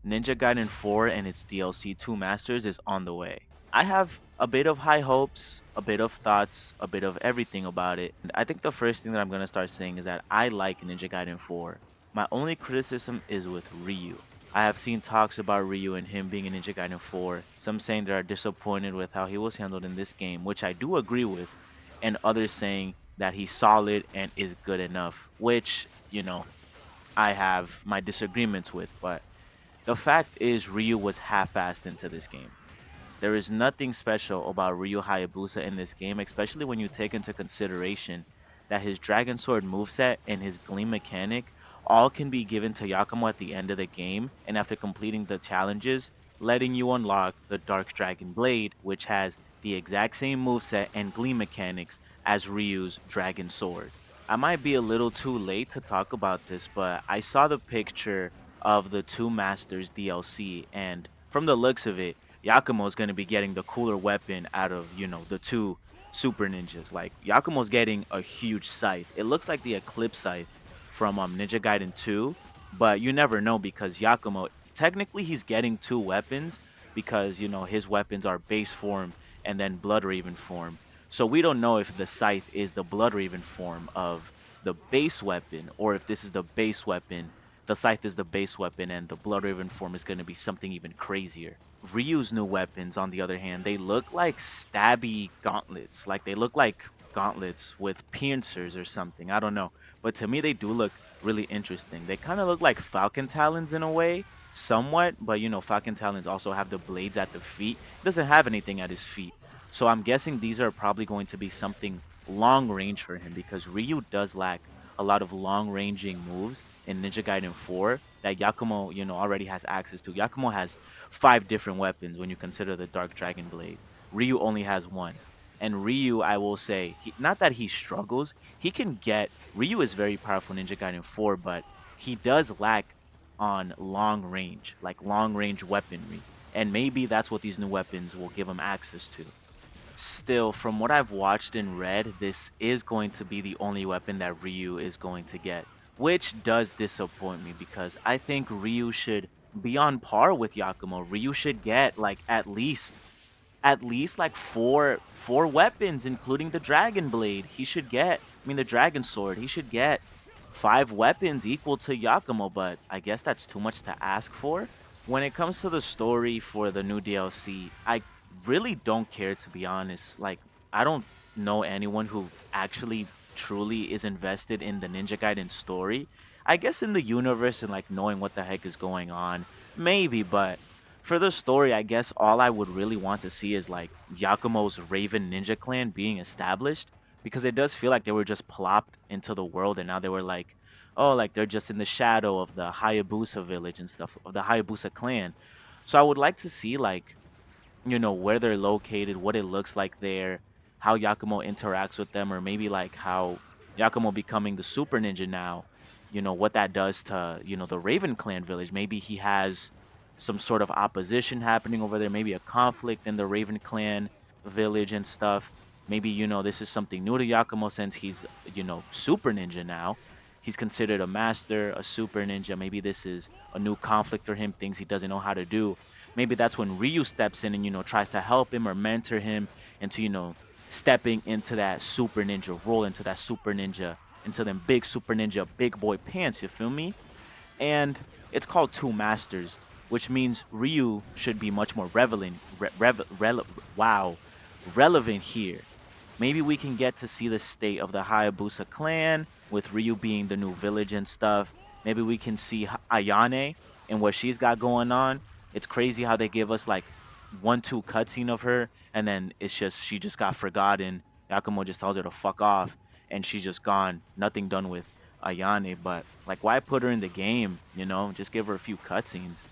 Ninja Gaiden 4 and its DLC 2 Masters is on the way. I have a bit of high hopes, a bit of thoughts, a bit of everything about it. And I think the first thing that I'm going to start saying is that I like Ninja Gaiden 4. My only criticism is with Ryu. I have seen talks about Ryu and him being in Ninja Gaiden 4, some saying they are disappointed with how he was handled in this game, which I do agree with, and others saying that he's solid and is good enough, which, I have my disagreements with, but the fact is, Ryu was half-assed into this game. There is nothing special about Ryu Hayabusa in this game, especially when you take into consideration that his Dragon Sword moveset and his Gleam mechanic all can be given to Yakumo at the end of the game, and after completing the challenges, letting you unlock the Dark Dragon Blade, which has the exact same moveset and Gleam mechanics as Ryu's Dragon Sword. I might be a little too late to talk about this, but I saw the picture of the Two Masters DLC, and from the looks of it, Yakumo's going to be getting the cooler weapon out of, the two super ninjas. Like, Yakumo's getting a huge scythe. It looks like the Eclipse scythe from Ninja Gaiden 2, but you never know because Yakumo, technically, he's getting two weapons because, his weapons are base form and then Blood Raven form. So we don't know if the scythe is the Blood Raven form of the base weapon or if this is the base weapon. The scythe is the base weapon and the Blood Raven form is going to be something even crazier. Ryu's new weapons, on the other hand, they look like stabby gauntlets. Like they look like gauntlets with piercers or something. I don't know. But to me, they do look really interesting. They kind of look like Falcon Talons in a way, somewhat. But Falcon Talons also have the blades at the feet. He doesn't have anything at his feet. So I'm guessing these are probably going to be something long range for him because Ryu does lack a lot of long ranging moves in Ninja Gaiden 4 that Yakumo, already has access to. Yakumo has five different weapons when you consider the Dark Dragon Blade. Ryu only has one. And Ryu, I will say, not that he struggles, he can get. Ryu is very powerful in Ninja Gaiden 4, but he does lack on long range, like long range weaponry. And maybe that's what these new weapons will give him access to. Still, from what I've watched and read, this is going to be the only weapon that Ryu is going to get, which does disappoint me because I think Ryu should be on par with Yakumo. Ryu should get like at least like four weapons, including the Dragon Blade. He should get, I mean, the Dragon Sword. He should get five weapons equal to Yakumo, but I guess that's too much to ask for. When it comes to the story for the new DLC, I really don't care to be honest. Like, I don't know anyone who actually truly is invested in the Ninja Gaiden story. I guess in the universe and like knowing what the heck is going on, maybe, but for the story, I guess all I would really want to see is like Yakumo's Raven Ninja clan being established because it does feel like they were just plopped into the world and now they were like, oh, like they're just in the shadow of the Hayabusa village and stuff, of the Hayabusa clan. So I would like to see like, where they're located, what it looks like there, how Yakumo interacts with them, or maybe like how Yakumo becoming the super ninja now, what that does to, the Raven Clan village. Maybe he has some sort of opposition happening over there, maybe a conflict in the Raven Clan village and stuff. Maybe, this is something new to Yakumo since he's, super ninja now. He's considered a master, a super ninja. Maybe this is a new conflict for him, things he doesn't know how to do. Maybe that's when Ryu steps in and tries to help him or mentor him into stepping into that super ninja role, into that super ninja, into them big super ninja big boy pants. You feel me? And it's called Two Masters, which means Ryu should be much more relevant. Wow, relevant here. Maybe we can get to see the state of the Hayabusa clan with Ryu being the new village and stuff. Maybe we can see Ayane and what she's got going on. It's crazy how they give us like one, two cutscene of her, and then it's just she just got forgotten. Yakumo just tells her to fuck off, and she's just gone. Nothing done with Ayane. But like, why put her in the game? Just give her a few cutscenes.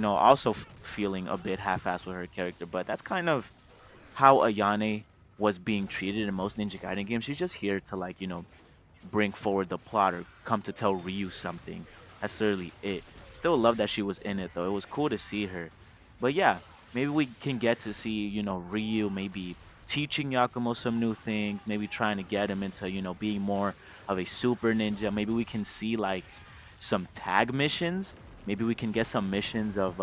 Also feeling a bit half-assed with her character, but that's kind of how Ayane was being treated in most Ninja Gaiden games. She's just here to like, bring forward the plot or come to tell Ryu something. That's literally it. Still love that she was in it though. It was cool to see her. But yeah, maybe we can get to see, Ryu maybe teaching Yakumo some new things, maybe trying to get him into, being more of a super ninja. Maybe we can see like some tag missions Maybe we can get some missions of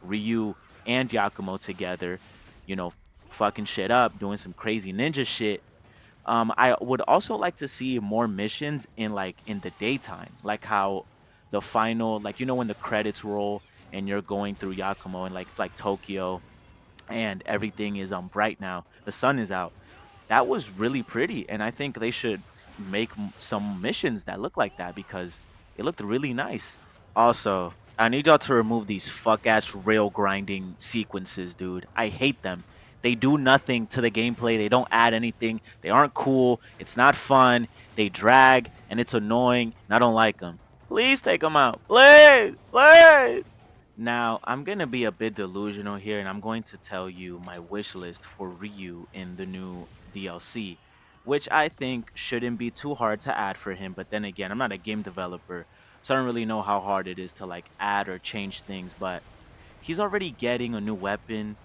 Ryu and Yakumo together, you know, fucking shit up, doing some crazy ninja shit. I would also like to see more missions in like in the daytime, like how the final, like when the credits roll and you're going through Yakumo and like Tokyo and everything is bright now, the sun is out. That was really pretty, and I think they should make some missions that look like that because it looked really nice. Also, I need y'all to remove these fuck ass rail grinding sequences, dude. I hate them. They do nothing to the gameplay. They don't add anything. They aren't cool. It's not fun. They drag and it's annoying. And I don't like them. Please take them out. Please, please. Now, I'm going to be a bit delusional here and I'm going to tell you my wish list for Ryu in the new DLC, which I think shouldn't be too hard to add for him. But then again, I'm not a game developer, so I don't really know how hard it is to like add or change things. But he's already getting a new weapon,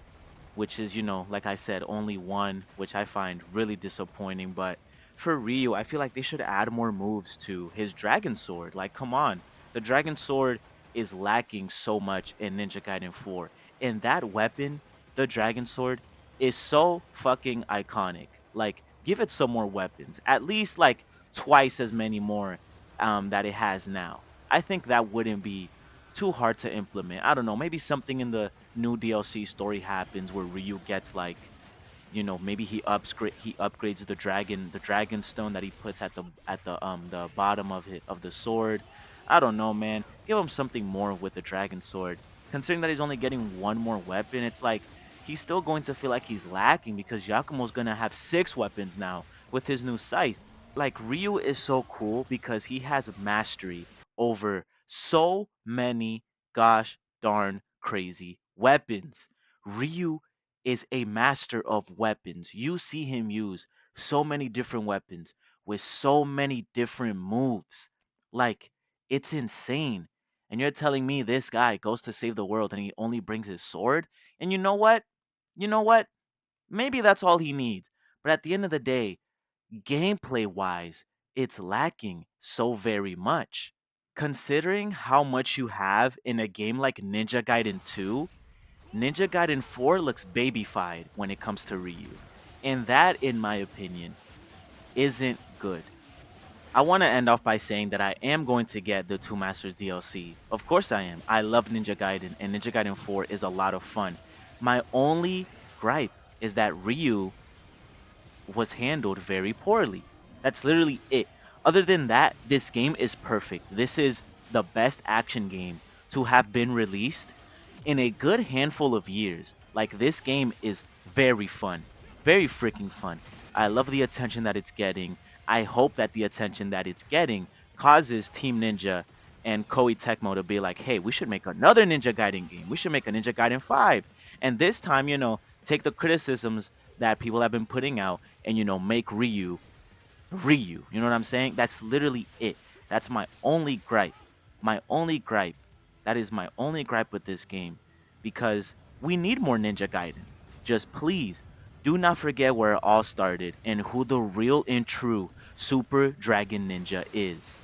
which is, like I said, only one, which I find really disappointing. But for Ryu, I feel like they should add more moves to his Dragon Sword. Like, come on. The Dragon Sword is lacking so much in Ninja Gaiden 4. And that weapon, the Dragon Sword, is so fucking iconic. Like, give it some more weapons. At least, like, twice as many more that it has now. I think that wouldn't be too hard to implement. I don't know, maybe something in the new DLC story happens where Ryu gets like, maybe he upgrades the dragon stone that he puts at the bottom of the sword. I don't know, man. Give him something more with the dragon sword. Considering that he's only getting one more weapon, it's like he's still going to feel like he's lacking because Yakumo's gonna have 6 weapons now with his new scythe. Like Ryu is so cool because he has mastery over so many gosh darn crazy weapons. Ryu is a master of weapons. You see him use so many different weapons with so many different moves. Like it's insane. And you're telling me this guy goes to save the world and he only brings his sword? And you know what? You know what? Maybe that's all he needs. But at the end of the day, gameplay wise, it's lacking so very much. Considering how much you have in a game like Ninja Gaiden 2, Ninja Gaiden 4 looks babyfied when it comes to Ryu. And that, in my opinion, isn't good. I want to end off by saying that I am going to get the Two Masters DLC. Of course I am. I love Ninja Gaiden, and Ninja Gaiden 4 is a lot of fun. My only gripe is that Ryu was handled very poorly. That's literally it. Other than that, this game is perfect. This is the best action game to have been released in a good handful of years. Like, this game is very fun, very freaking fun. I love the attention that it's getting. I hope that the attention that it's getting causes Team Ninja and Koei Tecmo to be like, hey, we should make another Ninja Gaiden game. We should make a Ninja Gaiden 5. And this time, take the criticisms that people have been putting out and, make Ryu Ryu. You know what I'm saying? That's literally it. That's my only gripe. My only gripe. That is my only gripe with this game. Because we need more Ninja Gaiden. Just please do not forget where it all started and who the real and true Super Dragon Ninja is.